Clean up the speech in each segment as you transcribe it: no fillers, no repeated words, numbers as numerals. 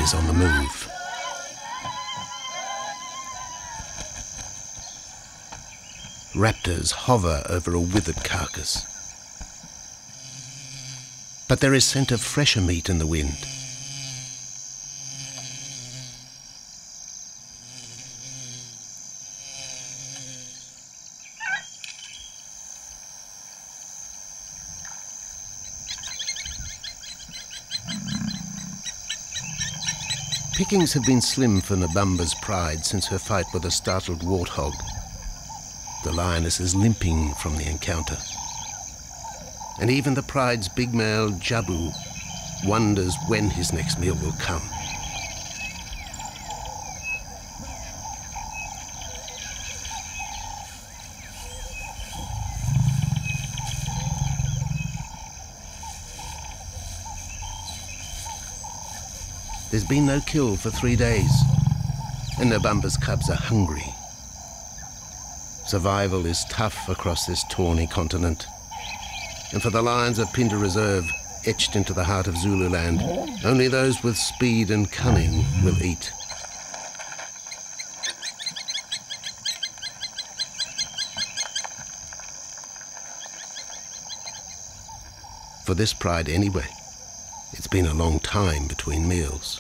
is on the move. Raptors hover over a withered carcass. But there is scent of fresher meat in the wind. Pickings have been slim for Nabamba's pride since her fight with a startled warthog. The lioness is limping from the encounter. And even the pride's big male, Jabu, wonders when his next meal will come. There's been no kill for 3 days, and Nabamba's cubs are hungry. Survival is tough across this tawny continent, and for the lions of Pinda Reserve, etched into the heart of Zululand, only those with speed and cunning will eat. For this pride anyway, it's been a long time between meals.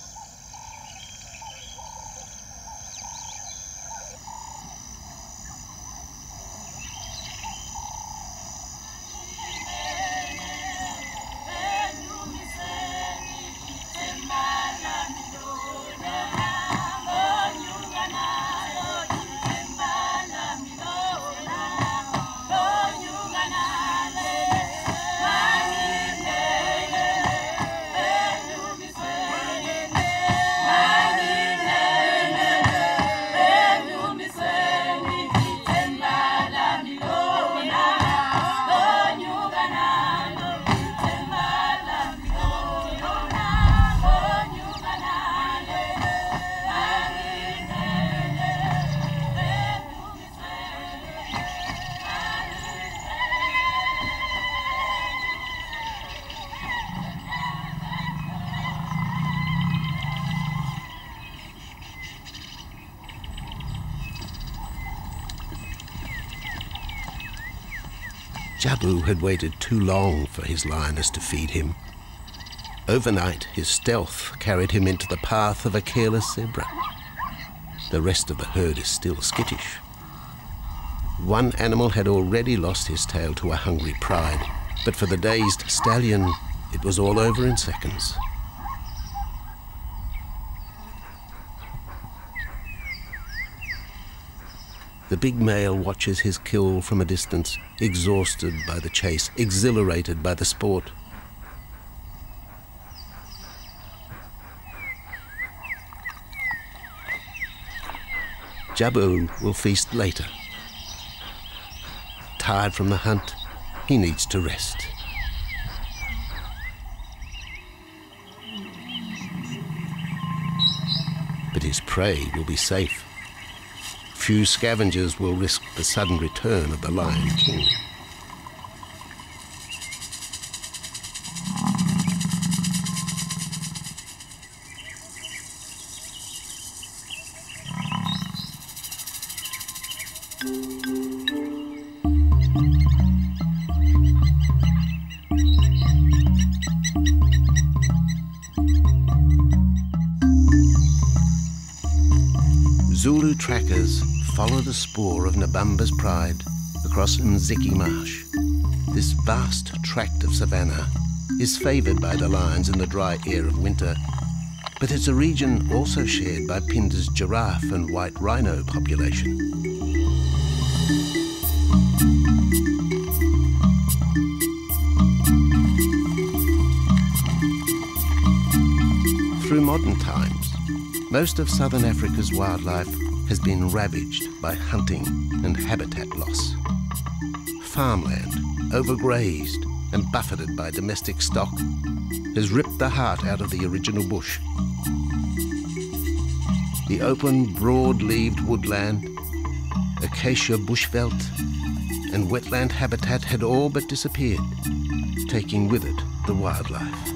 Jabu had waited too long for his lioness to feed him. Overnight, his stealth carried him into the path of a careless zebra. The rest of the herd is still skittish. One animal had already lost his tail to a hungry pride, but for the dazed stallion, it was all over in seconds. The big male watches his kill from a distance, exhausted by the chase, exhilarated by the sport. Jabu will feast later. Tired from the hunt, he needs to rest. But his prey will be safe. Few scavengers will risk the sudden return of the Lion King. Zulu trackers follow the spoor of Nabamba's pride across Mziki Marsh. This vast tract of savanna is favoured by the lions in the dry air of winter, but it's a region also shared by Pinda's giraffe and white rhino population. Through modern times, most of southern Africa's wildlife has been ravaged by hunting and habitat loss. Farmland, overgrazed and buffeted by domestic stock, has ripped the heart out of the original bush. The open, broad-leaved woodland, acacia bushveld, and wetland habitat had all but disappeared, taking with it the wildlife.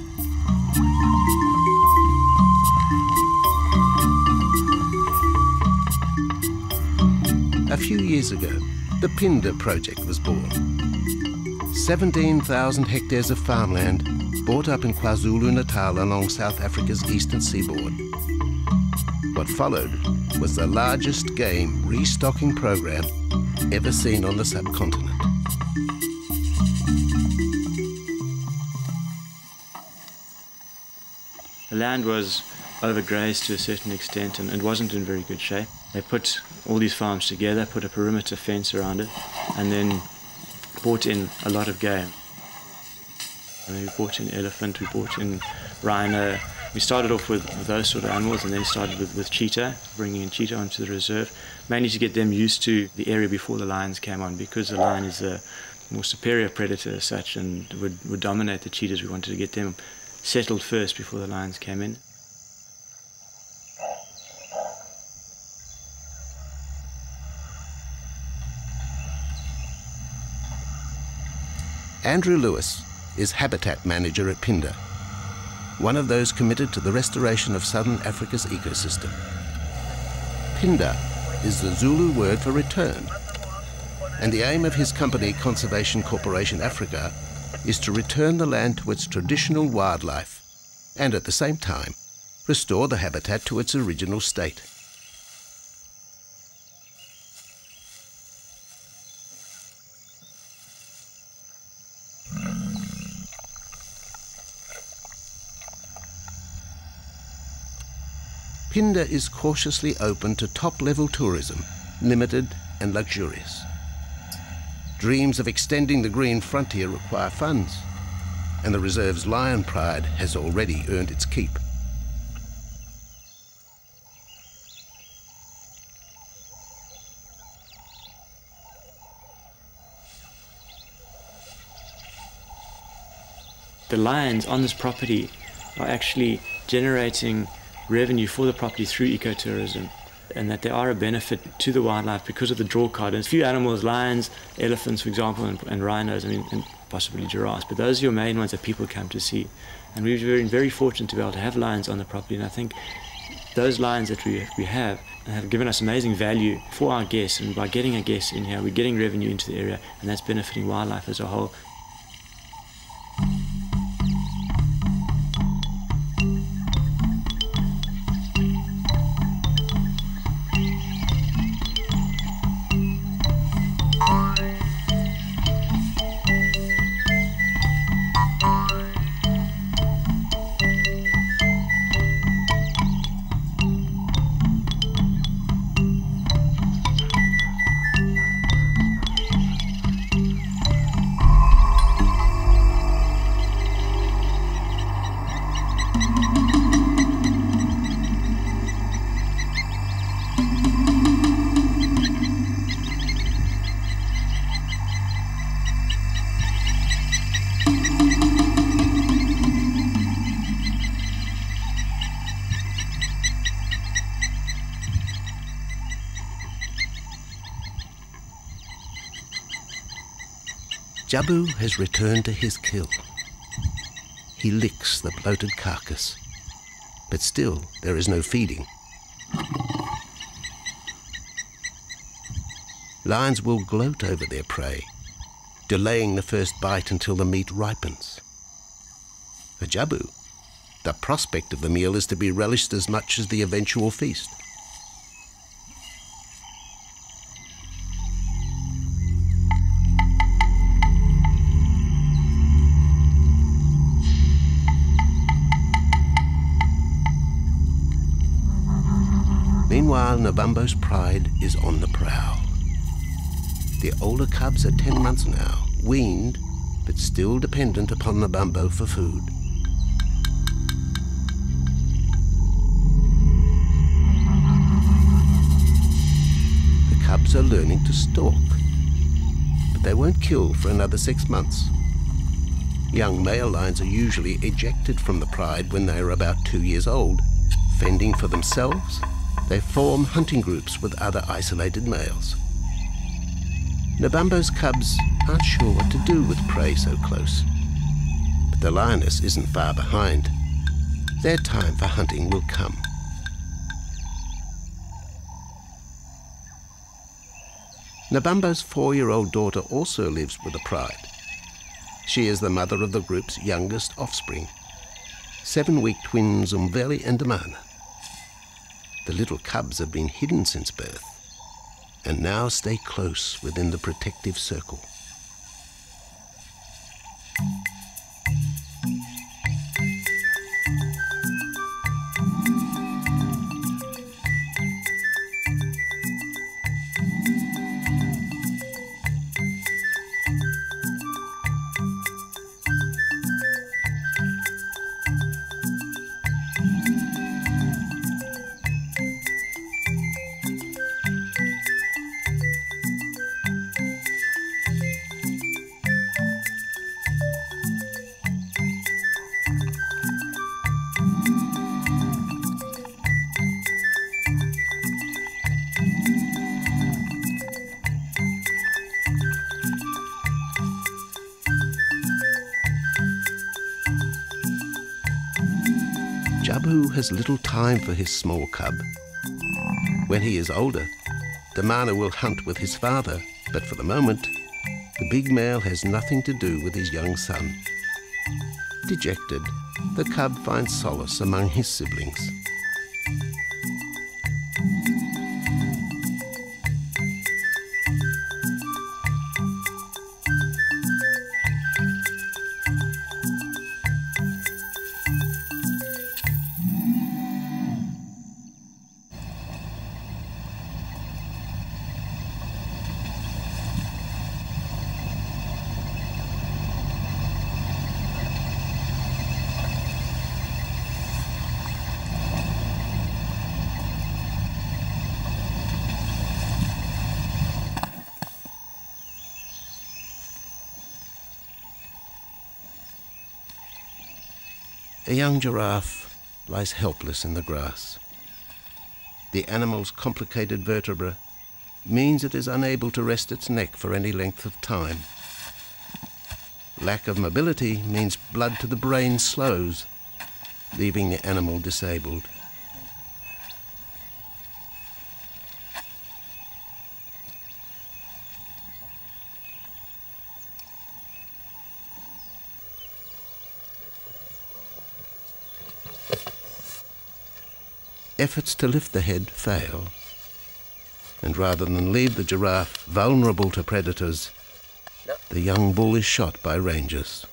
few years ago, the Pinda project was born. 17,000 hectares of farmland bought up in KwaZulu-Natal along South Africa's eastern seaboard. What followed was the largest game restocking program ever seen on the subcontinent. The land was overgrazed to a certain extent and wasn't in very good shape. They put all these farms together, put a perimeter fence around it, and then brought in a lot of game. And we brought in elephant, we brought in rhino. We started off with those sort of animals, and then started with cheetah, bringing in cheetah onto the reserve, mainly to get them used to the area before the lions came on, because the lion is a more superior predator as such and would dominate the cheetahs. We wanted to get them settled first before the lions came in. Andrew Lewis is habitat manager at Pinda, one of those committed to the restoration of southern Africa's ecosystem. Pinda is the Zulu word for return, and the aim of his company, Conservation Corporation Africa, is to return the land to its traditional wildlife and at the same time restore the habitat to its original state. Pinda is cautiously open to top-level tourism, limited and luxurious. Dreams of extending the green frontier require funds, and the reserve's lion pride has already earned its keep. The lions on this property are actually generating revenue for the property through ecotourism, and that they are a benefit to the wildlife because of the draw card. And a few animals, lions, elephants, for example, and rhinos, and possibly giraffes, but those are your main ones that people come to see. And we've been very fortunate to be able to have lions on the property, and I think those lions that we have given us amazing value for our guests, and by getting our guests in here, we're getting revenue into the area, and that's benefiting wildlife as a whole. Jabu has returned to his kill. He licks the bloated carcass, but still there is no feeding. Lions will gloat over their prey, delaying the first bite until the meat ripens. For Jabu, the prospect of the meal is to be relished as much as the eventual feast. Meanwhile, Nabambo's pride is on the prowl. The older cubs are 10 months now, weaned, but still dependent upon Nabambo for food. The cubs are learning to stalk, but they won't kill for another 6 months. Young male lions are usually ejected from the pride when they are about 2 years old. Fending for themselves, they form hunting groups with other isolated males. Nabambo's cubs aren't sure what to do with prey so close, but the lioness isn't far behind. Their time for hunting will come. Nabambo's 4-year-old daughter also lives with the pride. She is the mother of the group's youngest offspring, 7-week twins Umveli and Damana. The little cubs have been hidden since birth and now stay close within the protective circle. Jabu has little time for his small cub. When he is older, Damana will hunt with his father, but for the moment, the big male has nothing to do with his young son. Dejected, the cub finds solace among his siblings. A young giraffe lies helpless in the grass. The animal's complicated vertebra means it is unable to rest its neck for any length of time. Lack of mobility means blood to the brain slows, leaving the animal disabled. Efforts to lift the head fail, and rather than leave the giraffe vulnerable to predators, the young bull is shot by rangers.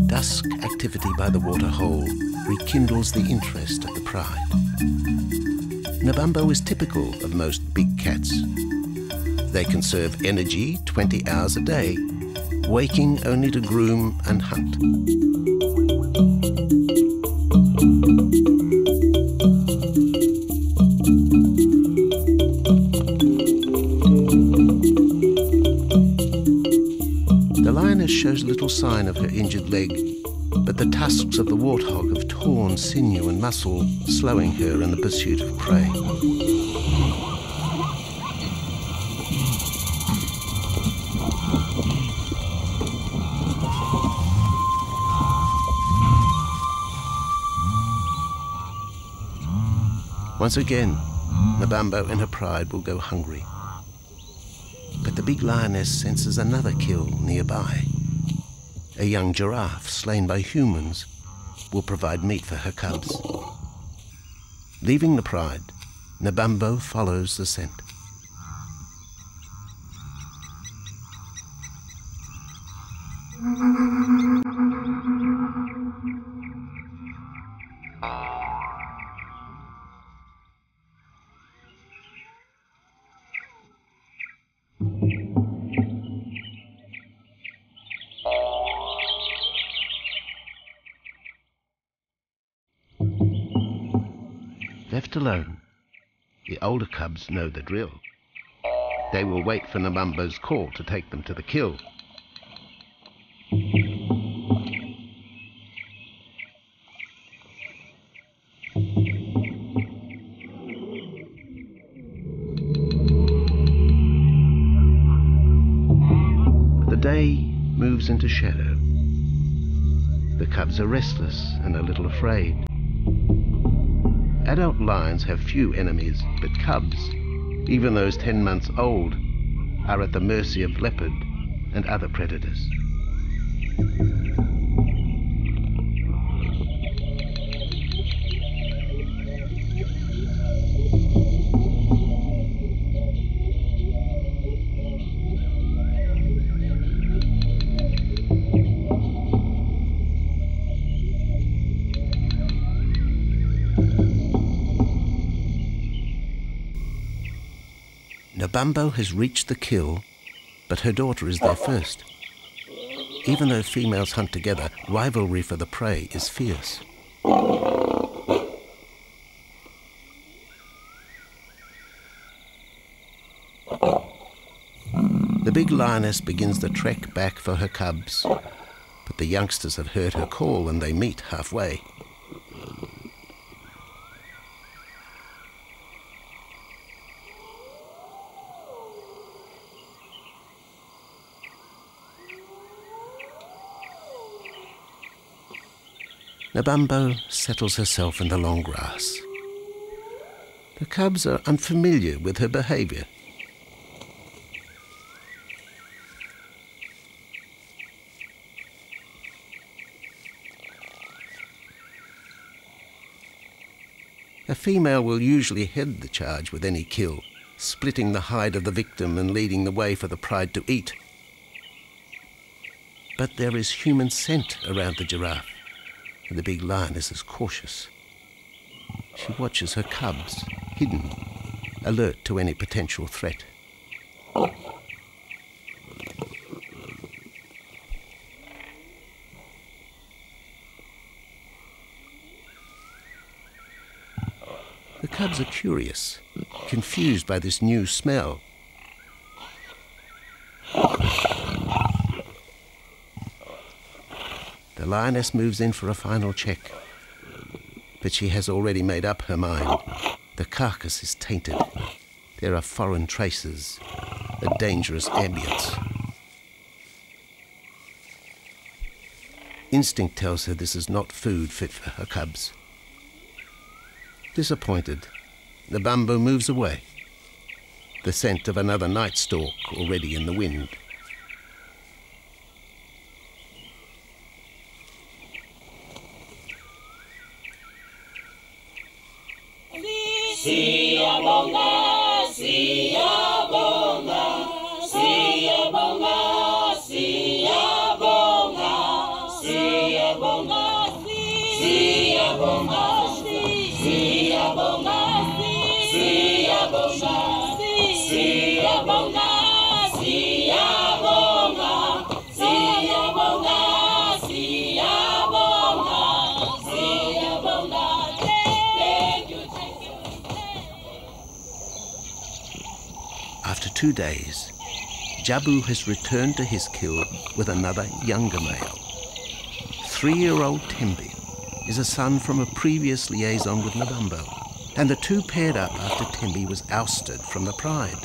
Dusk activity by the waterhole rekindles the interest of the pride. Nabambo is typical of most big cats. They conserve energy 20 hours a day, waking only to groom and hunt. The lioness shows little sign of her injured leg, but the tusks of the warthog have torn sinew and muscle, slowing her in the pursuit of prey. Once again, Nabambo in her pride will go hungry. But the big lioness senses another kill nearby. A young giraffe slain by humans will provide meat for her cubs. Leaving the pride, Nabambo follows the scent. Left alone, the older cubs know the drill. They will wait for Nabambo's call to take them to the kill. The day moves into shadow. The cubs are restless and a little afraid. Adult lions have few enemies, but cubs, even those 10 months old, are at the mercy of leopard and other predators. Nabambo has reached the kill, but her daughter is there first. Even though females hunt together, rivalry for the prey is fierce. The big lioness begins the trek back for her cubs, but the youngsters have heard her call and they meet halfway. Nabambo settles herself in the long grass. The cubs are unfamiliar with her behavior. A female will usually head the charge with any kill, splitting the hide of the victim and leading the way for the pride to eat. But there is human scent around the giraffe, and the big lioness is cautious. She watches her cubs, hidden, alert to any potential threat. The cubs are curious, confused by this new smell. The lioness moves in for a final check, but she has already made up her mind. The carcass is tainted. There are foreign traces, a dangerous ambience. Instinct tells her this is not food fit for her cubs. Disappointed, Nabambo moves away, the scent of another night stalk already in the wind. Siyabonga, siyabonga, siyabonga, siyabonga, siyabonga, siyabonga, siyabonga, siyabonga, siyabonga, siyabonga, siyabonga, siyabonga, thank you. After 2 days, Jabu has returned to his kill with another younger male. 3-year-old Tembi is a son from a previous liaison with Nabambo, and the two paired up after Tembi was ousted from the pride.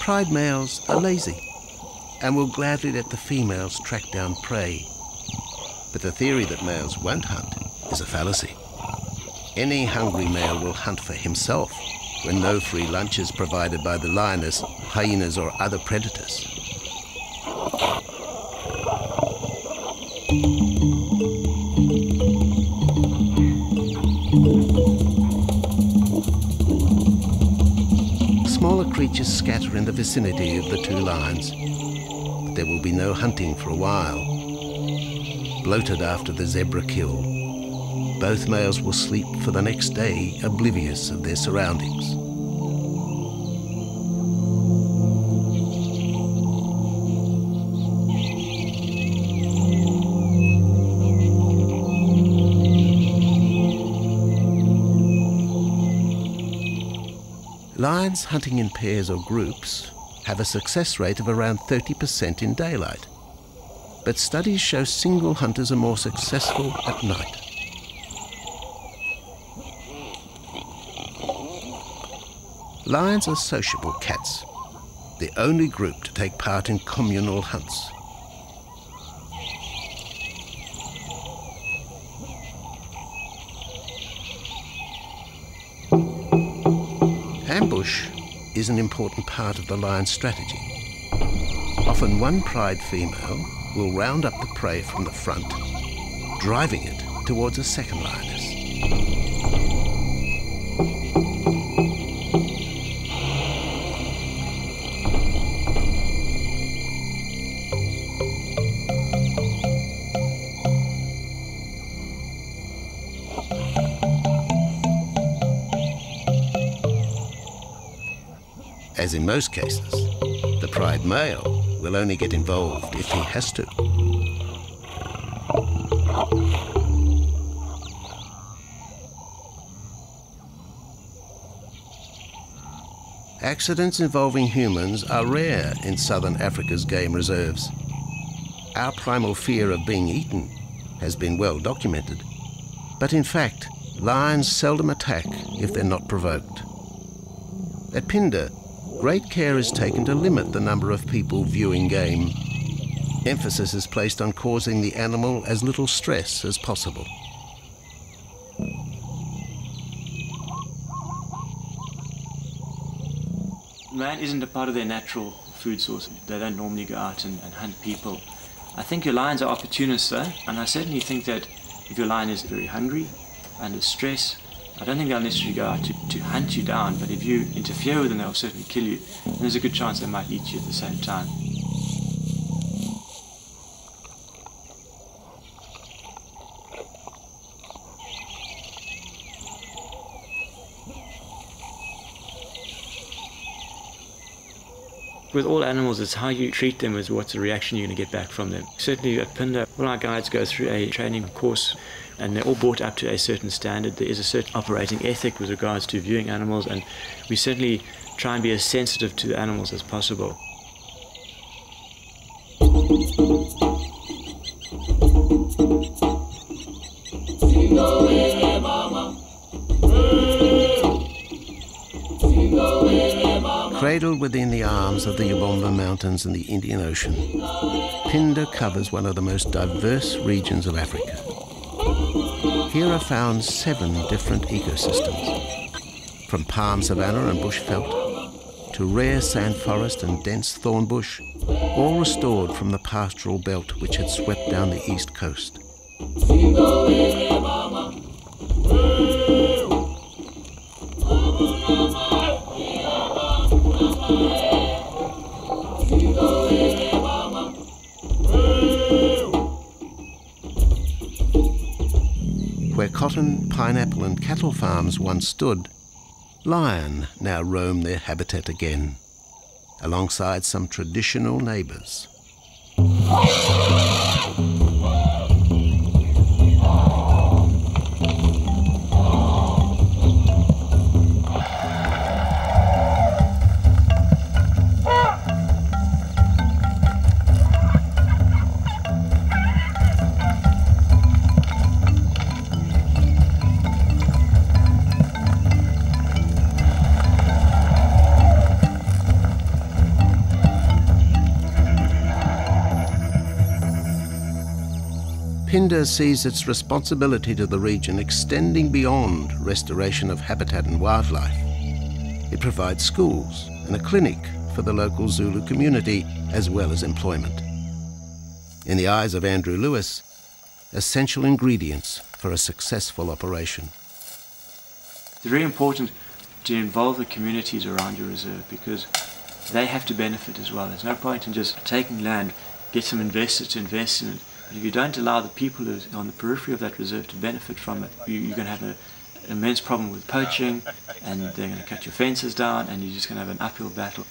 Pride males are lazy and will gladly let the females track down prey. But the theory that males won't hunt is a fallacy. Any hungry male will hunt for himself when no free lunch is provided by the lioness, hyenas or other predators. creatures scatter in the vicinity of the two lions. But there will be no hunting for a while. Bloated after the zebra kill, both males will sleep for the next day, oblivious of their surroundings. Lions hunting in pairs or groups have a success rate of around 30% in daylight, but studies show single hunters are more successful at night. Lions are sociable cats, the only group to take part in communal hunts. Ambush is an important part of the lion's strategy. Often one pride female will round up the prey from the front, driving it towards a second lioness. As in most cases, the pride male will only get involved if he has to. Accidents involving humans are rare in southern Africa's game reserves. Our primal fear of being eaten has been well documented, but in fact, lions seldom attack if they're not provoked. At Phinda, great care is taken to limit the number of people viewing game. Emphasis is placed on causing the animal as little stress as possible. Man isn't a part of their natural food source. They don't normally go out and hunt people. I think your lions are opportunists though, and I certainly think that if your lion is very hungry, under stress, I don't think they'll necessarily go out to hunt you down, but if you interfere with them, they'll certainly kill you. And there's a good chance they might eat you at the same time. With all animals, it's how you treat them is what's the reaction you're going to get back from them. Certainly at Phinda, all our guides go through a training course and they're all brought up to a certain standard. There is a certain operating ethic with regards to viewing animals, and we certainly try and be as sensitive to the animals as possible. Cradled within the arms of the Ubomba Mountains and the Indian Ocean, Phinda covers one of the most diverse regions of Africa. Here are found 7 different ecosystems, from palm savanna and bush veld to rare sand forest and dense thorn bush, all restored from the pastoral belt which had swept down the east coast. Where cotton, pineapple and cattle farms once stood, lion now roam their habitat again, alongside some traditional neighbours. Phinda sees its responsibility to the region extending beyond restoration of habitat and wildlife. It provides schools and a clinic for the local Zulu community, as well as employment. In the eyes of Andrew Lewis, essential ingredients for a successful operation. It's very important to involve the communities around your reserve, because they have to benefit as well. There's no point in just taking land, get some investors to invest in it. But if you don't allow the people who are on the periphery of that reserve to benefit from it, you're going to have an immense problem with poaching, and they're going to cut your fences down, and you're just going to have an uphill battle.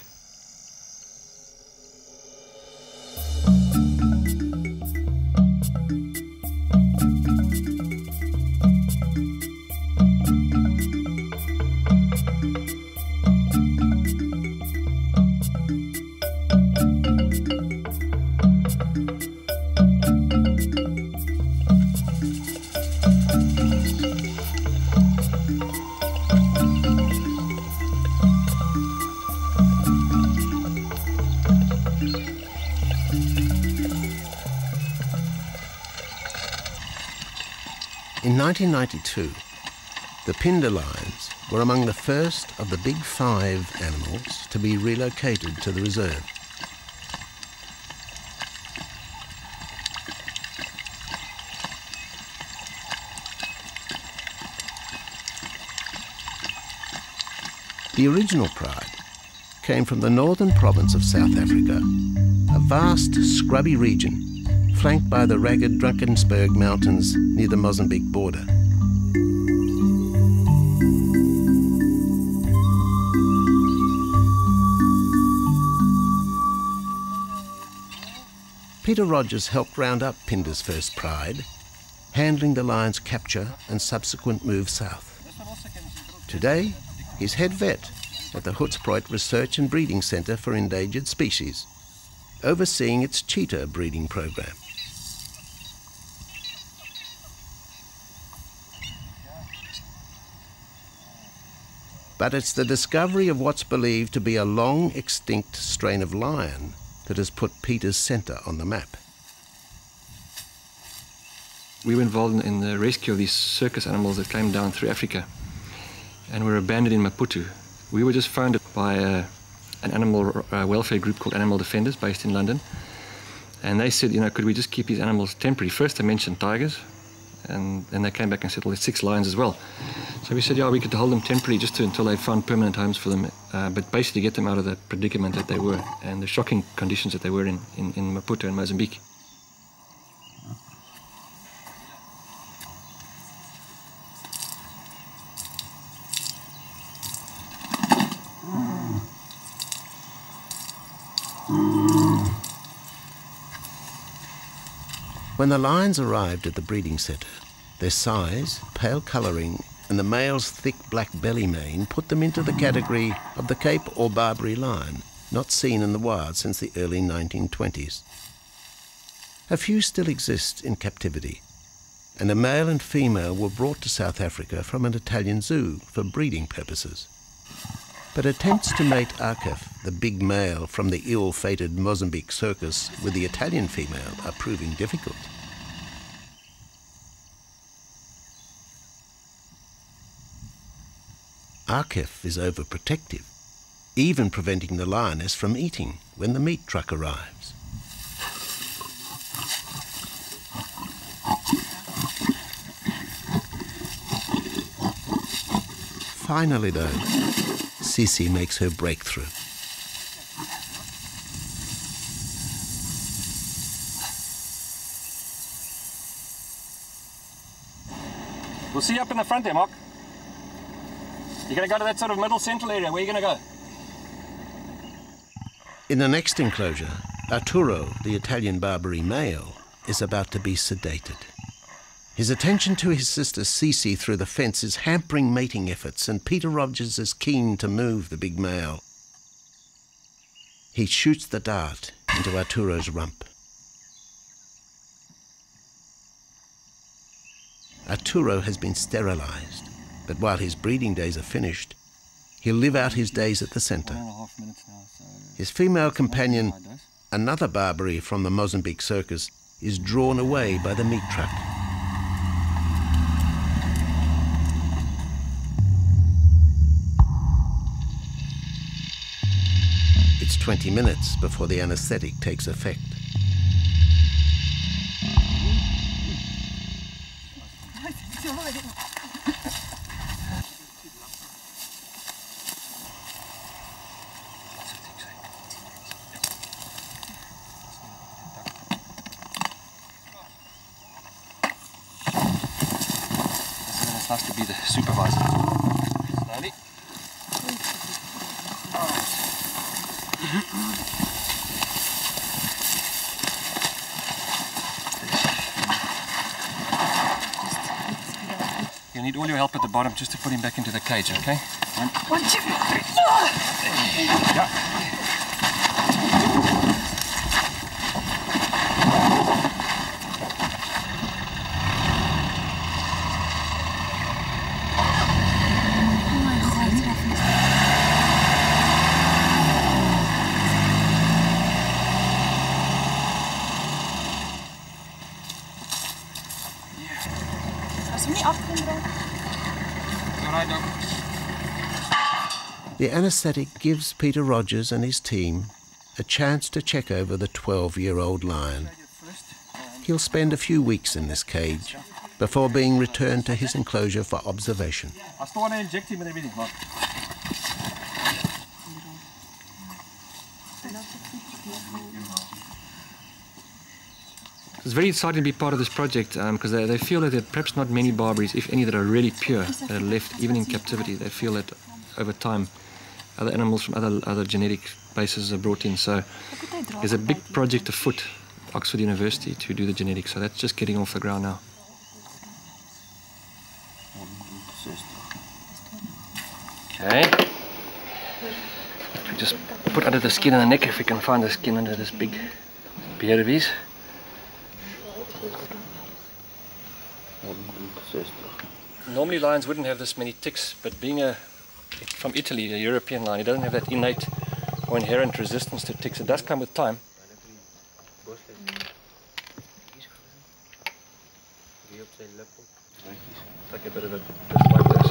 In 1992, the Phinda lions were among the first of the big 5 animals to be relocated to the reserve. The original pride came from the northern province of South Africa, a vast scrubby region flanked by the ragged Drakensberg Mountains near the Mozambique border. Peter Rogers helped round up Phinda's first pride, handling the lion's capture and subsequent move south. Today, he's head vet at the Hoedspruit Research and Breeding Centre for Endangered Species, overseeing its cheetah breeding program. But it's the discovery of what's believed to be a long extinct strain of lion that has put Peter's centre on the map. We were involved in the rescue of these circus animals that came down through Africa and were abandoned in Maputo. We were just founded by an animal welfare group called Animal Defenders based in London. And they said, you know, could we just keep these animals temporary? First they mentioned tigers, and then they came back and said, well, there's 6 lions as well. So we said, yeah, we could hold them temporarily just until they found permanent homes for them, but basically get them out of the predicament that they were and the shocking conditions that they were in Maputo and Mozambique. When the lions arrived at the breeding centre, their size, pale colouring, and the male's thick black belly mane put them into the category of the Cape or Barbary lion, not seen in the wild since the early 1920s. A few still exist in captivity, and a male and female were brought to South Africa from an Italian zoo for breeding purposes. But attempts to mate Arcaf, the big male from the ill-fated Mozambique circus, with the Italian female are proving difficult. Arcaf is overprotective, even preventing the lioness from eating when the meat truck arrives. Finally, though, Sisi makes her breakthrough. We'll see you up in the front there, Mark. You're going to go to that sort of middle central area. Where are you going to go? In the next enclosure, Arturo, the Italian Barbary male, is about to be sedated. His attention to his sister Sisi through the fence is hampering mating efforts, and Peter Rogers is keen to move the big male. He shoots the dart into Arturo's rump. Arturo has been sterilized, but while his breeding days are finished, he'll live out his days at the centre. His female companion, another Barbary from the Mozambique circus, is drawn away by the meat truck. It's 20 minutes before the anaesthetic takes effect. nice to be the supervisor. Slowly. You need all your help at the bottom just to put him back into the cage, okay? One, two, three. Yeah. The anaesthetic gives Peter Rogers and his team a chance to check over the 12-year-old lion. He'll spend a few weeks in this cage before being returned to his enclosure for observation. I still want to inject him and everything. It's very exciting to be part of this project because they feel that there are perhaps not many Barberries, if any, that are really pure, that are left even in captivity. They feel that over time other animals from other genetic bases are brought in. So there's a big project afoot at Oxford University to do the genetics. So that's just getting off the ground now. Okay. We just put under the skin and the neck if we can find the skin under this big beard of his. Normally lions wouldn't have this many ticks, but being from Italy, a European lion, it doesn't have that innate or inherent resistance to ticks. It does come with time. Take a bit of it, just like this.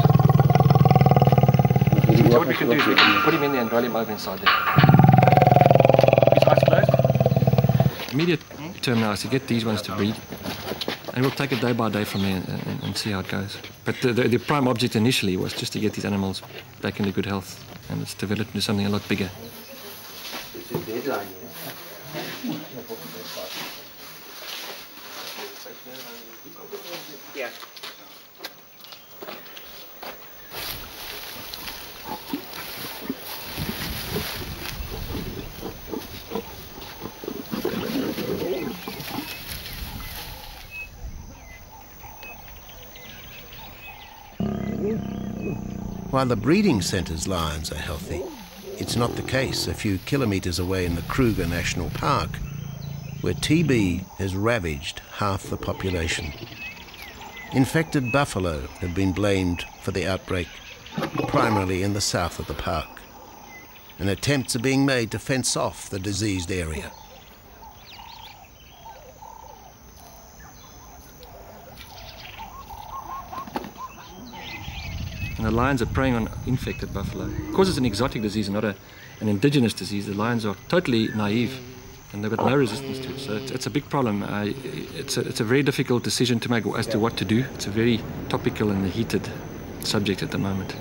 So what we can do is we can put him in there and roll him over inside there. His eyes closed. Immediate term now is to get these ones to breed. And we'll take it day by day from there and see how it goes. But the prime object initially was just to get these animals back into good health, and it's developed into something a lot bigger. It's a deadline. Yeah. While the breeding centre's lions are healthy, it's not the case a few kilometres away in the Kruger National Park, where TB has ravaged half the population. Infected buffalo have been blamed for the outbreak, primarily in the south of the park, and attempts are being made to fence off the diseased area. And the lions are preying on infected buffalo. Because it's an exotic disease and not an indigenous disease, the lions are totally naive and they've got no resistance to it. So it's a big problem. It's a very difficult decision to make as to what to do. It's a very topical and heated subject at the moment.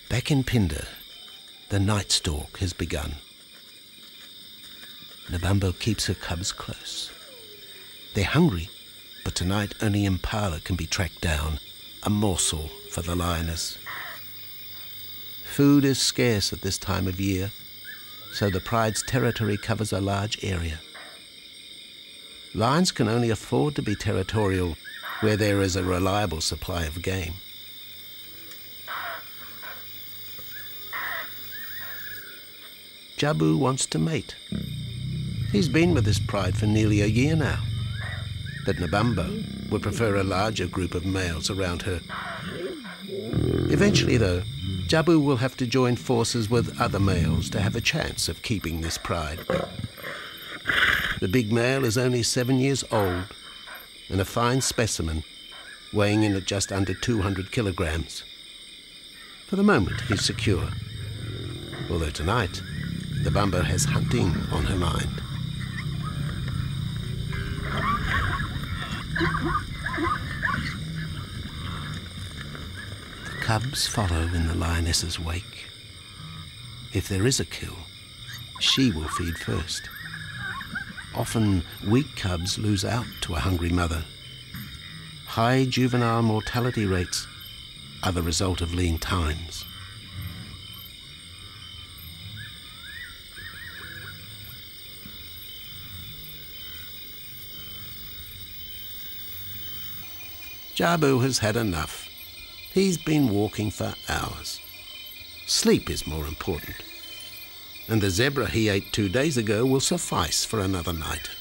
Back in Phinda, the night stalk has begun. Nabambo keeps her cubs close. They're hungry, but tonight only impala can be tracked down, a morsel for the lioness. Food is scarce at this time of year, so the pride's territory covers a large area. Lions can only afford to be territorial where there is a reliable supply of game. Jabu wants to mate. He's been with his pride for nearly a year now. But Nabambo would prefer a larger group of males around her. Eventually, though, Jabu will have to join forces with other males to have a chance of keeping this pride. The big male is only 7 years old and a fine specimen, weighing in at just under 200 kilograms. For the moment, he's secure. Although tonight, Nabambo has hunting on her mind. The cubs follow in the lioness's wake. If there is a kill, she will feed first. Often, weak cubs lose out to a hungry mother. High juvenile mortality rates are the result of lean times. Jabu has had enough. He's been walking for hours. Sleep is more important. And the zebra he ate 2 days ago will suffice for another night.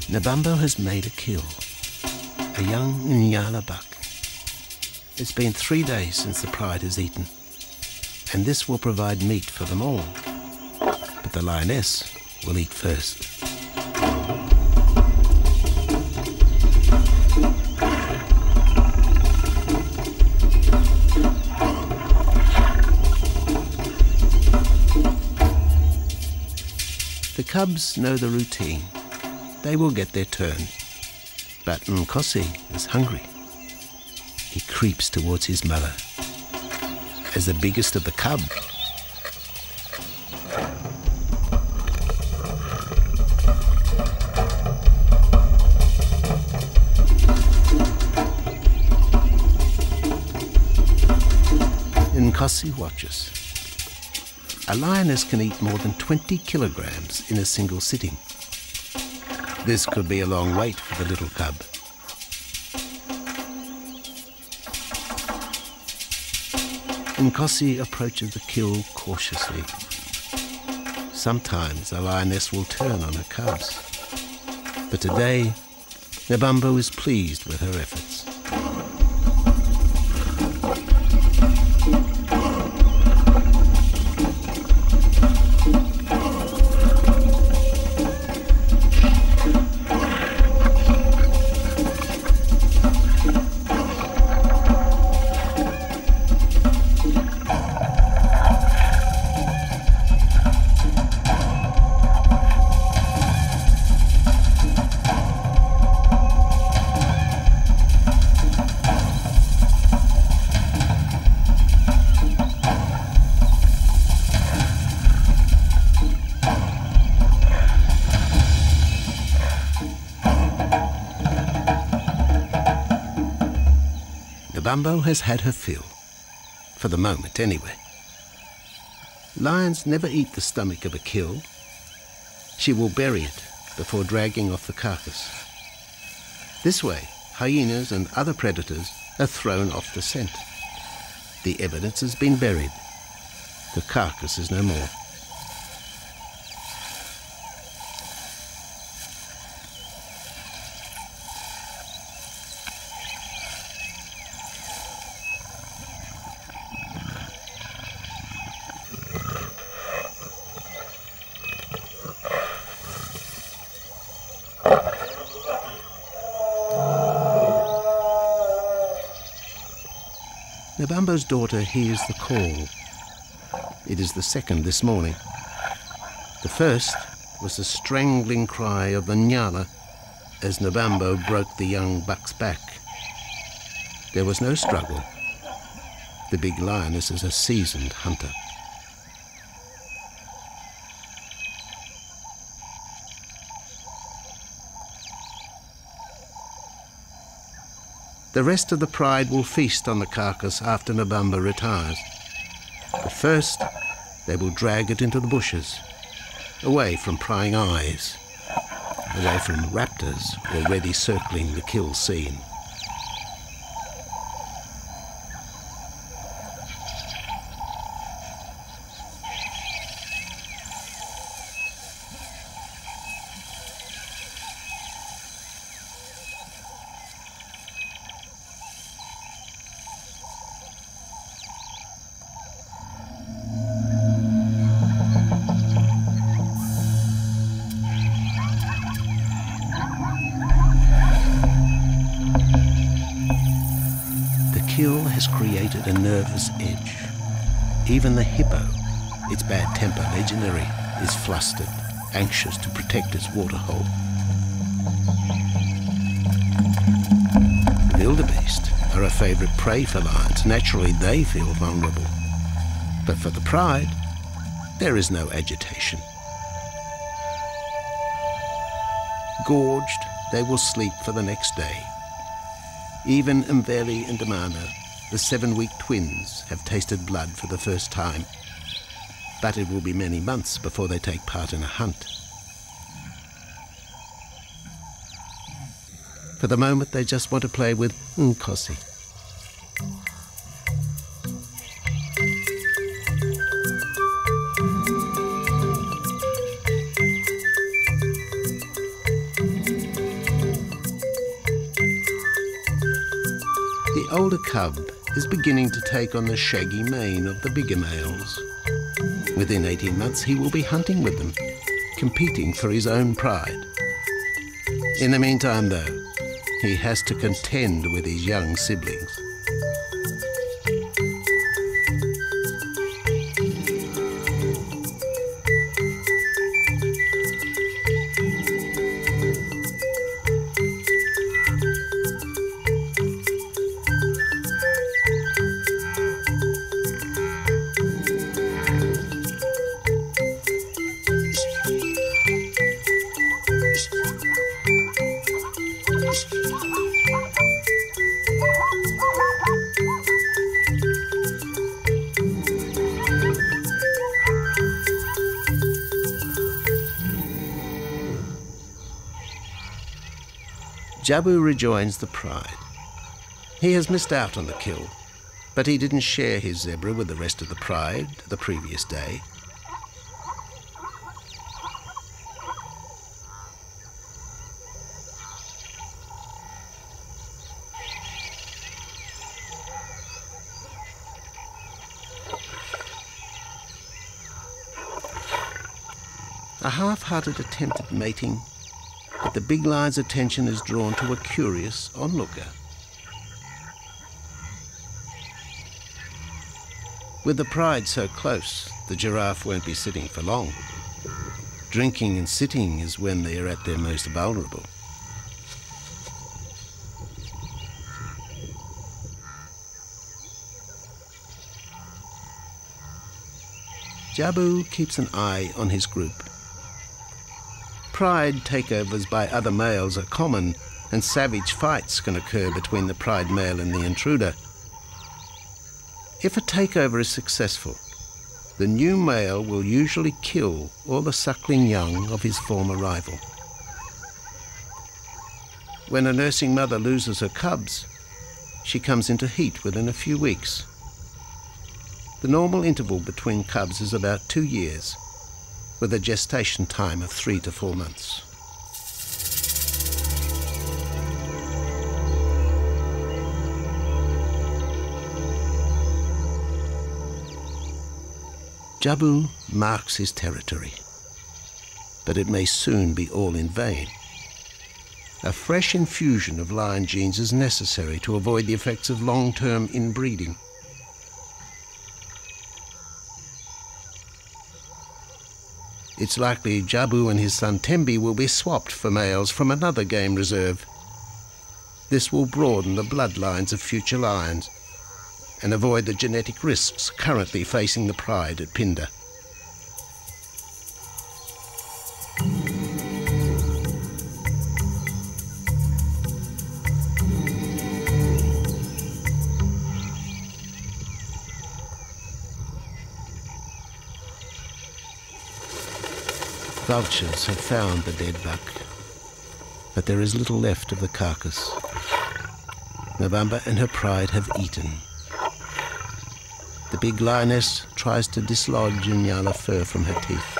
Nabambo has made a kill, a young Nyala buck. It's been 3 days since the pride has eaten, and this will provide meat for them all. But the lioness will eat first. The cubs know the routine. They will get their turn. But Nkosi is hungry. He creeps towards his mother. As the biggest of the cub, Nkosi watches. A lioness can eat more than 20 kilograms in a single sitting. This could be a long wait for the little cub. Nkosi approaches the kill cautiously. Sometimes a lioness will turn on her cubs. But today, Nabambo is pleased with her efforts. Nabambo has had her fill, for the moment anyway. Lions never eat the stomach of a kill. She will bury it before dragging off the carcass. This way, hyenas and other predators are thrown off the scent. The evidence has been buried. The carcass is no more. Nabambo's daughter hears the call. It is the second this morning. The first was the strangling cry of the Nyala as Nabambo broke the young buck's back. There was no struggle. The big lioness is a seasoned hunter. The rest of the pride will feast on the carcass after Nabambo retires. But first, they will drag it into the bushes, away from prying eyes, away from raptors already circling the kill scene. Kill has created a nervous edge. Even the hippo, its bad temper legendary, is flustered, anxious to protect its waterhole. Wildebeest are a favourite prey for lions. Naturally, they feel vulnerable. But for the pride, there is no agitation. Gorged, they will sleep for the next day. Even Mveli and Damana, the 7-week twins, have tasted blood for the first time. But it will be many months before they take part in a hunt. For the moment, they just want to play with Nkosi. The older cub is beginning to take on the shaggy mane of the bigger males. Within 18 months, he will be hunting with them, competing for his own pride. In the meantime, though, he has to contend with his young siblings. Jabu rejoins the pride. He has missed out on the kill, but he didn't share his zebra with the rest of the pride the previous day. A half-hearted attempt at mating, but the big lion's attention is drawn to a curious onlooker. With the pride so close, the giraffe won't be sitting for long. Drinking and sitting is when they are at their most vulnerable. Jabu keeps an eye on his group. Pride takeovers by other males are common, and savage fights can occur between the pride male and the intruder. If a takeover is successful, the new male will usually kill all the suckling young of his former rival. When a nursing mother loses her cubs, she comes into heat within a few weeks. The normal interval between cubs is about 2 years, with a gestation time of 3 to 4 months. Jabu marks his territory, but it may soon be all in vain. A fresh infusion of lion genes is necessary to avoid the effects of long-term inbreeding. It's likely Jabu and his son Tembi will be swapped for males from another game reserve. This will broaden the bloodlines of future lions and avoid the genetic risks currently facing the pride at Phinda. Vultures have found the dead buck, but there is little left of the carcass. Nabamba and her pride have eaten. The big lioness tries to dislodge Inyala fur from her teeth.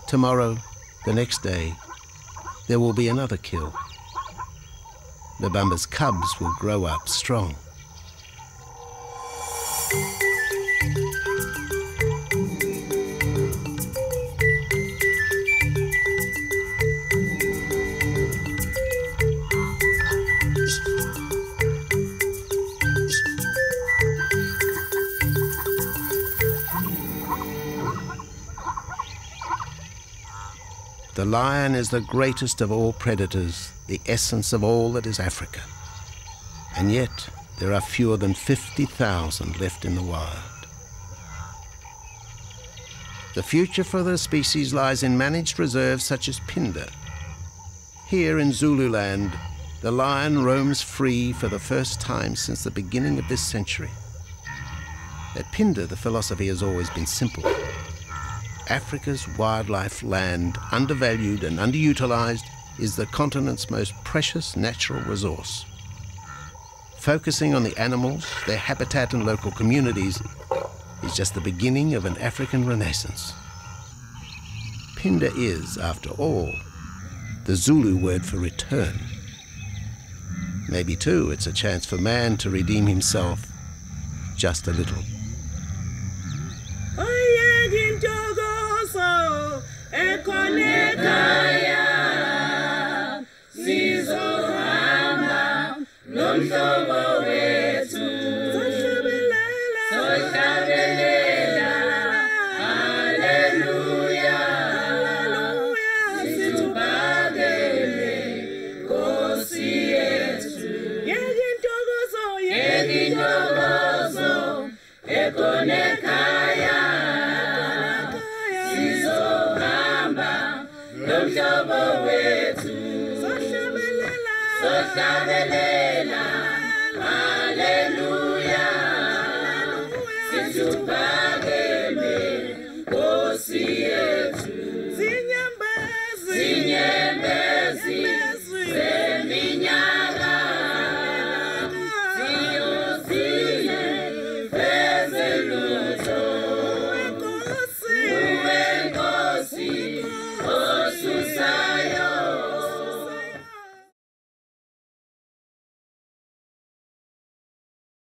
Tomorrow, the next day, there will be another kill. Nabamba's cubs will grow up strong. The lion is the greatest of all predators, the essence of all that is Africa. And yet, there are fewer than 50,000 left in the wild. The future for the species lies in managed reserves such as Phinda. Here in Zululand, the lion roams free for the first time since the beginning of this century. At Phinda, the philosophy has always been simple. Africa's wildlife land, undervalued and underutilized, is the continent's most precious natural resource. Focusing on the animals, their habitat and local communities is just the beginning of an African renaissance. Phinda is, after all, the Zulu word for return. Maybe, too, it's a chance for man to redeem himself just a little. Sohlabelela